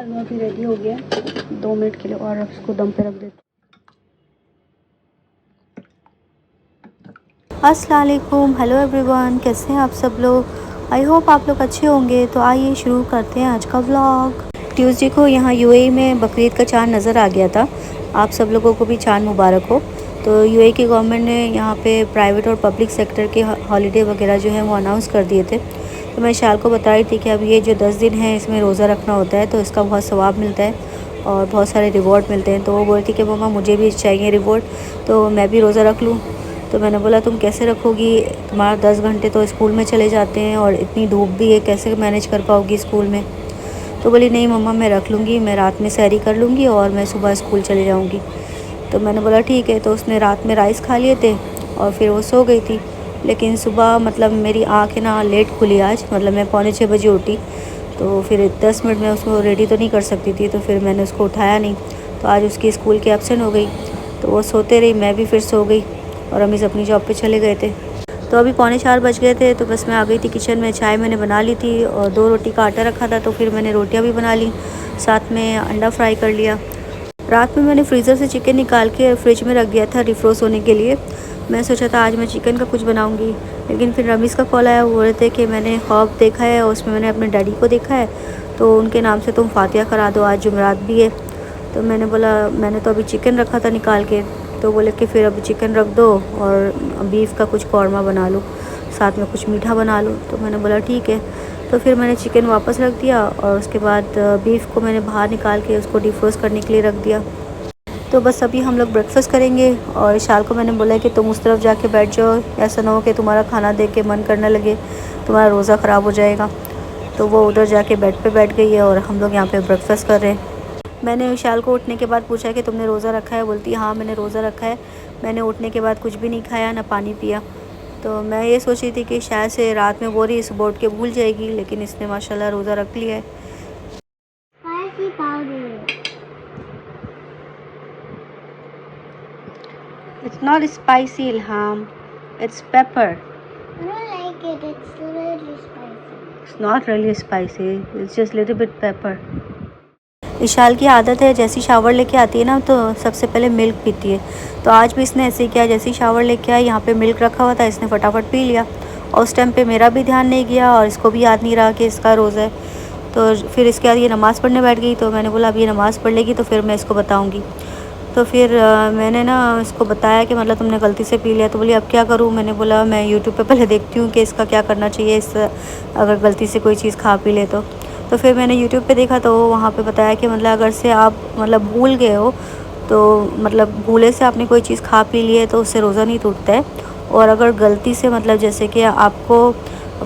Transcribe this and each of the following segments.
हलवा भी रेडी हो गया, 2 मिनट के लिए और इसको दम पे रख देते। अस्सलाम वालेकुम, हेलो एवरीवन, कैसे हैं आप सब लोग। आई होप आप लोग अच्छे होंगे। तो आइए शुरू करते हैं आज का व्लॉग। ट्यूसडे को यहाँ यूएई में बकरीद का चांद नज़र आ गया था। आप सब लोगों को भी चांद मुबारक हो। तो यूएई की गवर्नमेंट ने यहाँ पे प्राइवेट और पब्लिक सेक्टर के हॉलीडे वगैरह जो है वो अनाउंस कर दिए थे। तो मैं शाल को बता रही थी कि अब ये जो 10 दिन है इसमें रोज़ा रखना होता है, तो इसका बहुत सवाब मिलता है और बहुत सारे रिवॉर्ड मिलते हैं। तो वो बोलती कि मम्मा मुझे भी चाहिए रिवॉर्ड, तो मैं भी रोज़ा रख लूँ। तो मैंने बोला तुम कैसे रखोगी, तुम्हारा 10 घंटे तो स्कूल में चले जाते हैं और इतनी धूप भी है, कैसे मैनेज कर पाओगी स्कूल में। तो बोली नहीं मम्मा मैं रख लूँगी, मैं रात में सैरी कर लूँगी और मैं सुबह स्कूल चले जाऊँगी। तो मैंने बोला ठीक है। तो उसने रात में राइस खा लिए थे और फिर वो सो गई थी। लेकिन सुबह मतलब मेरी आँखें ना लेट खुली आज, मतलब मैं 5:45 बजे उठी। तो फिर 10 मिनट में उसको रेडी तो नहीं कर सकती थी, तो फिर मैंने उसको उठाया नहीं। तो आज उसकी स्कूल की एब्सेंट हो गई, तो वो सोते रही, मैं भी फिर सो गई और हम अपनी जॉब पे चले गए थे। तो अभी 3:45 बज गए थे, तो बस मैं आ गई थी किचन में। चाय मैंने बना ली थी और 2 रोटी का आटा रखा था, तो फिर मैंने रोटियां भी बना ली, साथ में अंडा फ्राई कर लिया। रात में मैंने फ्रीज़र से चिकन निकाल के फ्रिज में रख दिया था डिफ्रोस्ट होने के लिए। मैं सोचा था आज मैं चिकन का कुछ बनाऊंगी, लेकिन फिर रमीज़ का कॉल आया। वो बोल रहे थे कि मैंने ख्वाब देखा है और उसमें मैंने अपने डैडी को देखा है, तो उनके नाम से तुम फातिहा करा दो, आज जुमेरात भी है। तो मैंने बोला मैंने तो अभी चिकन रखा था निकाल के। तो बोले कि फिर अभी चिकन रख दो और बीफ का कुछ कौरमा बना लो, साथ में कुछ मीठा बना लो। तो मैंने बोला ठीक है। तो फिर मैंने चिकन वापस रख दिया और उसके बाद बीफ को मैंने बाहर निकाल के उसको डिफ्रोस्ट करने के लिए रख दिया। तो बस अभी हम लोग ब्रेकफास्ट करेंगे। और इशाल को मैंने बोला कि तुम उस तरफ जाके बैठ जाओ, ऐसा ना हो कि तुम्हारा खाना देख के मन करने लगे, तुम्हारा रोज़ा ख़राब हो जाएगा। तो वो उधर जाके बेड पे बैठ गई है और हम लोग यहाँ पे ब्रेकफास्ट कर रहे हैं। मैंने विशाल को उठने के बाद पूछा कि तुमने रोज़ा रखा है। बोलती हाँ मैंने रोज़ा रखा है। मैंने उठने के बाद कुछ भी नहीं खाया, ना पानी पिया। तो मैं ये सोच रही थी कि शायद से रात में बोरी इस बोर्ड के भूल जाएगी, लेकिन इसने माशाल्लाह रोज़ा रख लिया है। It's not spicy, Ilham. It's pepper. I don't like it. It's really spicy. It's not really spicy. It's just little bit pepper. Ishal की आदत है जैसी शावर लेके आती है ना, तो सबसे पहले मिल्क पीती है। तो आज भी इसने ऐसे ही किया, जैसी शावर लेके आई यहाँ पे मिल्क रखा हुआ था, इसने फटाफट पी लिया। और उस टाइम पे मेरा भी ध्यान नहीं गया और इसको भी याद नहीं रहा कि इसका रोज़ा है। तो फिर इसके बाद ये नमाज़ पढ़ने बैठ गई। तो मैंने बोला अब ये नमाज़ पढ़ लेगी तो फिर मैं इसको बताऊँगी। तो फिर मैंने ना इसको बताया कि मतलब तुमने गलती से पी लिया। तो बोली अब क्या करूँ। मैंने बोला मैं यूट्यूब पे पहले देखती हूँ कि इसका क्या करना चाहिए, इस अगर गलती से कोई चीज़ खा पी ले तो फिर मैंने यूट्यूब पे देखा, तो वहाँ पे बताया कि मतलब अगर से आप मतलब भूल गए हो, तो मतलब भूले से आपने कोई चीज़ खा पी ली है तो उससे रोज़ा नहीं टूटता है। और अगर गलती से मतलब जैसे कि आपको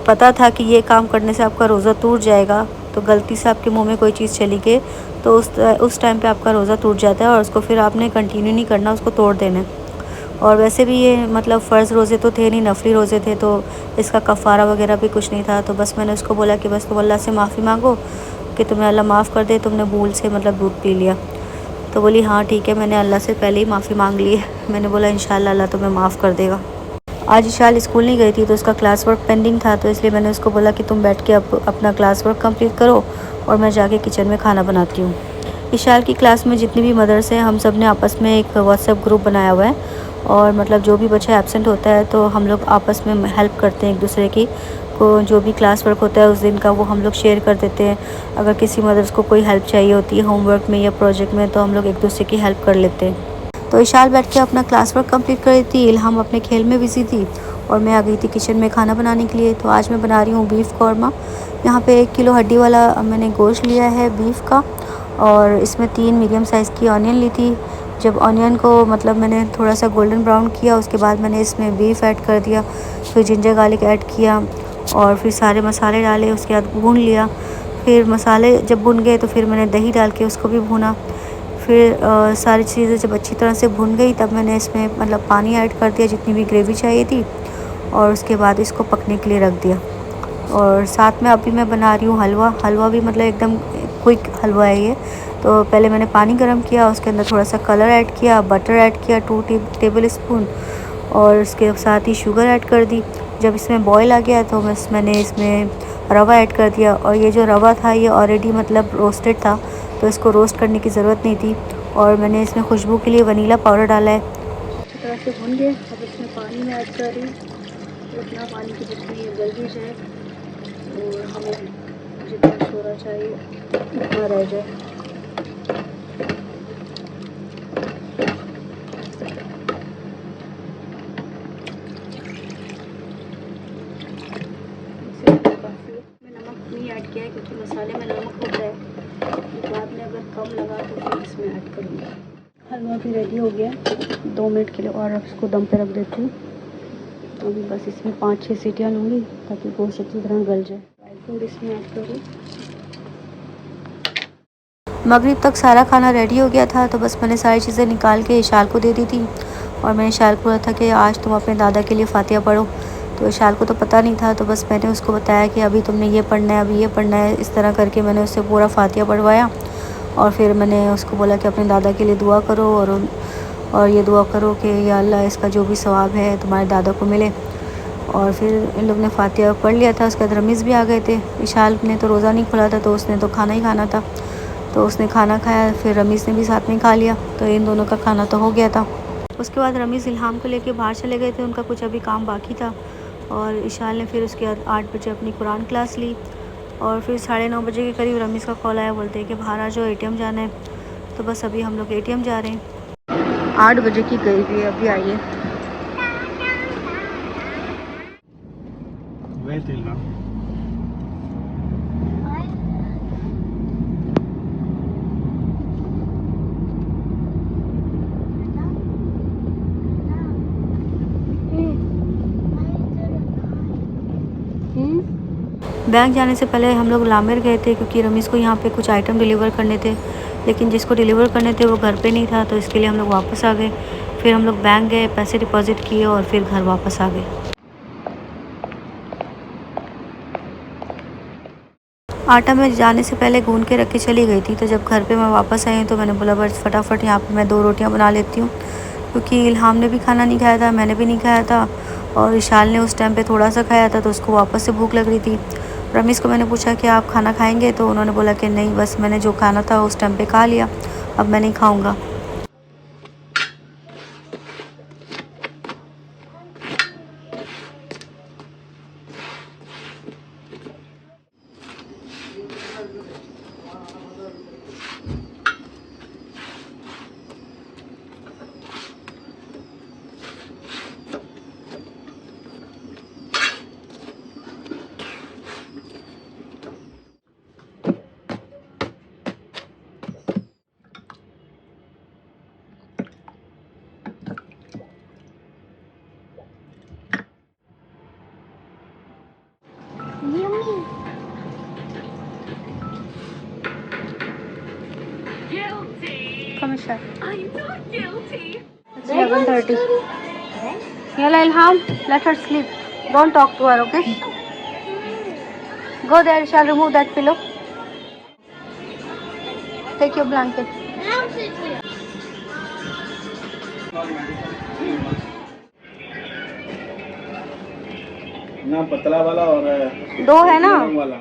पता था कि ये काम करने से आपका रोज़ा टूट जाएगा, तो गलती से आपके मुंह में कोई चीज़ चली गई, तो उस टाइम पे आपका रोज़ा टूट जाता है और उसको फिर आपने कंटिन्यू नहीं करना, उसको तोड़ देना है। और वैसे भी ये मतलब फ़र्ज़ रोज़े तो थे नहीं, नफली रोज़े थे, तो इसका कफ़ारा वगैरह भी कुछ नहीं था। तो बस मैंने उसको बोला कि बस तुम अल्लाह से माफ़ी मांगो कि तुम्हें अल्लाह माफ़ कर दे, तुमने भूल से मतलब दूध पी लिया। तो बोली हाँ ठीक है, मैंने अल्लाह से पहले ही माफ़ी मांग ली है। मैंने बोला इंशाल्लाह अल्लाह तुम्हें माफ़ कर देगा। आज इशाल स्कूल नहीं गई थी, तो उसका क्लास वर्क पेंडिंग था, तो इसलिए मैंने उसको बोला कि तुम बैठ के अपना क्लास वर्क कंप्लीट करो और मैं जाके किचन में खाना बनाती हूँ। इशाल की क्लास में जितनी भी मदर्स हैं, हम सब ने आपस में एक व्हाट्सएप ग्रुप बनाया हुआ है और मतलब जो भी बच्चा एब्सेंट होता है तो हम लोग आपस में हेल्प करते हैं एक दूसरे की को। जो भी क्लास वर्क होता है उस दिन का वो हम लोग शेयर कर देते हैं। अगर किसी मदर्स को कोई हेल्प चाहिए होती है होमवर्क में या प्रोजेक्ट में, तो हम लोग एक दूसरे की हेल्प कर लेते हैं। तो इशाल बैठ के अपना क्लास वर्क कंप्लीट कर रही थी, इल्हाम अपने खेल में बिजी थी और मैं आ गई थी किचन में खाना बनाने के लिए। तो आज मैं बना रही हूँ बीफ कौरमा। यहाँ पे 1 किलो हड्डी वाला मैंने गोश्त लिया है बीफ का, और इसमें 3 मीडियम साइज़ की ऑनियन ली थी। जब ऑनियन को मतलब मैंने थोड़ा सा गोल्डन ब्राउन किया, उसके बाद मैंने इसमें बीफ ऐड कर दिया, फिर जिंजर गार्लिक ऐड किया और फिर सारे मसाले डाले, उसके बाद भून लिया। फिर मसाले जब भुन गए तो फिर मैंने दही डाल के उसको भी भुना। फिर सारी चीज़ें जब अच्छी तरह से भुन गई तब मैंने इसमें मतलब पानी ऐड कर दिया जितनी भी ग्रेवी चाहिए थी, और उसके बाद इसको पकने के लिए रख दिया। और साथ में अभी मैं बना रही हूँ हलवा भी मतलब एकदम क्विक हलवा है ये। तो पहले मैंने पानी गर्म किया, उसके अंदर थोड़ा सा कलर ऐड किया, बटर ऐड किया 2 टेबल स्पून, और उसके साथ ही शुगर ऐड कर दी। जब इसमें बॉयल आ गया तो मैंने इसमें रवा ऐड कर दिया, और ये जो रवा था ये ऑलरेडी मतलब रोस्टेड था, तो इसको रोस्ट करने की ज़रूरत नहीं थी। और मैंने इसमें खुशबू के लिए वनीला पाउडर डाला है। अच्छी तरह से भून गए। अब इसमें पानी में ऐड कर रही हूँ, उतना पानी की जितनी ये गल भी जाए और हमें जितना छोड़ा चाहिए उतना रह जाए। ऐड किया है क्योंकि मसाले में नमक होता है, तो बाद में अगर कम लगा तो फिर इसमें ऐड करूँगी। हलवा भी रेडी हो गया, 2 मिनट के लिए और इसको दम पे रख देती हूँ। अभी बस इसमें 5-6 सीटियाँ लूँगी ताकि गोश्त अच्छी तरह गल जाए। ड्राई फ्रूट इसमें ऐड करूँ। मगरिब तक सारा खाना रेडी हो गया था, तो बस मैंने सारी चीज़ें निकाल के इशाल को दे दी थी। और मैंने इशाल को बोला था कि आज तुम अपने दादा के लिए फातिहा पढ़ो। तो इशाल को तो पता नहीं था, तो बस मैंने उसको बताया कि अभी तुमने ये पढ़ना है, अभी ये पढ़ना है। इस तरह करके मैंने उससे पूरा फातिहा पढ़वाया। और फिर मैंने उसको बोला कि अपने दादा के लिए दुआ करो और ये दुआ करो कि या अल्लाह इसका जो भी सवाब है तुम्हारे दादा को मिले। और फिर इन लोग ने फातिहा पढ़ लिया था। उसके बाद रमीज़ भी आ गए थे। इशाल ने तो रोज़ा नहीं खुला था, तो उसने तो खाना ही खाना था, तो उसने खाना खाया। फिर रमीज़ ने भी साथ में खा लिया, तो इन दोनों का खाना तो हो गया था। उसके बाद रमीज़ इल्हाम को लेके बाहर चले गए थे, उनका कुछ अभी काम बाकी था। और इशाल ने फिर उसके बाद 8 बजे अपनी कुरान क्लास ली। और फिर 9:30 बजे के करीब रमीज़ का कॉल आया, बोलते हैं कि बाहर आ जाओ, ATM जाना है। तो बस अभी हम लोग ATM जा रहे हैं। 8 बजे की गई भी अभी आई है। बैंक जाने से पहले हम लोग लामेर गए थे, क्योंकि रमीज़ को यहाँ पे कुछ आइटम डिलीवर करने थे, लेकिन जिसको डिलीवर करने थे वो घर पे नहीं था, तो इसके लिए हम लोग वापस आ गए। फिर हम लोग बैंक गए, पैसे डिपॉज़िट किए और फिर घर वापस आ गए। आटा मैं जाने से पहले गूंद के रख के चली गई थी, तो जब घर पे मैं वापस आई तो मैंने बोला बस फटाफट यहाँ पे मैं 2 रोटियाँ बना लेती हूँ, क्योंकि इल्हाम ने भी खाना नहीं खाया था, मैंने भी नहीं खाया था। और इशाल ने उस टाइम पे थोड़ा सा खाया था, तो उसको वापस से भूख लग रही थी। रमीज़ को मैंने पूछा कि आप खाना खाएंगे, तो उन्होंने बोला कि नहीं, बस मैंने जो खाना था उस टाइम पे खा लिया, अब मैं नहीं खाऊँगा। Yummy. Guilty. Come Ishal. I'm not guilty. It's 11:30. Yalla Ilham, let her sleep. Don't talk to her, okay? Go there, Ishal, remove that pillow. Take your blanket. Now sit here. ना पतला वाला और 2 है ना? वाला